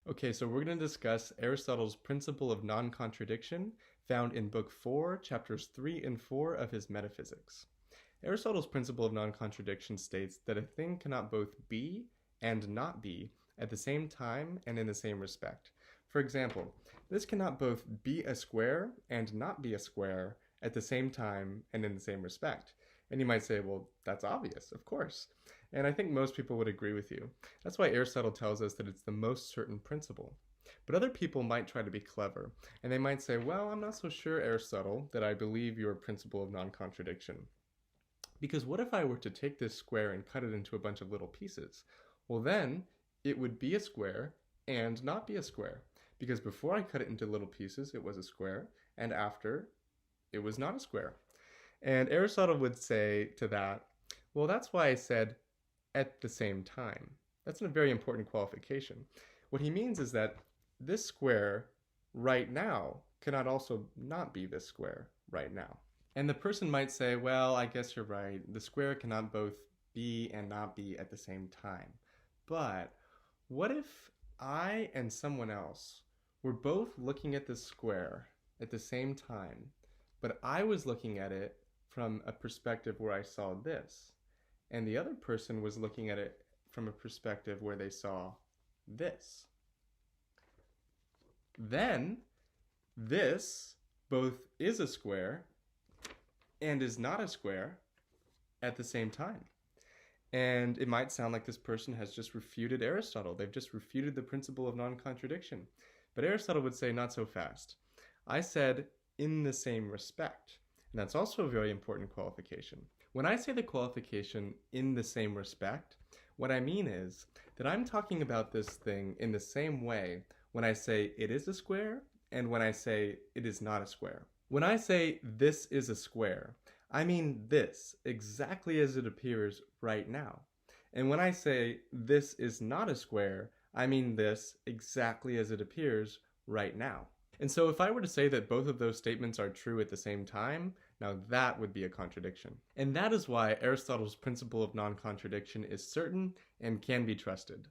Okay, so we're going to discuss Aristotle's Principle of Non-Contradiction, found in Book 4, Chapters 3 and 4 of his Metaphysics. Aristotle's Principle of Non-Contradiction states that a thing cannot both be and not be at the same time and in the same respect. For example, this cannot both be a square and not be a square at the same time and in the same respect. And you might say, well, that's obvious, of course. And I think most people would agree with you. That's why Aristotle tells us that it's the most certain principle. But other people might try to be clever, and they might say, well, I'm not so sure, Aristotle, that I believe your principle of non-contradiction. Because what if I were to take this square and cut it into a bunch of little pieces? Well, then it would be a square and not be a square. Because before I cut it into little pieces, it was a square, and after, it was not a square. And Aristotle would say to that, well, that's why I said at the same time. That's a very important qualification. What he means is that this square right now cannot also not be this square right now. And the person might say, well, I guess you're right. The square cannot both be and not be at the same time. But what if I and someone else were both looking at this square at the same time, but I was looking at it from a perspective where I saw this, and the other person was looking at it from a perspective where they saw this? Then this both is a square and is not a square at the same time. And it might sound like this person has just refuted Aristotle. They've just refuted the principle of non-contradiction. But Aristotle would say, not so fast. I said in the same respect. And that's also a very important qualification. When I say the qualification in the same respect, what I mean is that I'm talking about this thing in the same way when I say it is a square and when I say it is not a square. When I say this is a square, I mean this exactly as it appears right now. And when I say this is not a square, I mean this exactly as it appears right now. And so if I were to say that both of those statements are true at the same time, now that would be a contradiction. And that is why Aristotle's principle of non-contradiction is certain and can be trusted.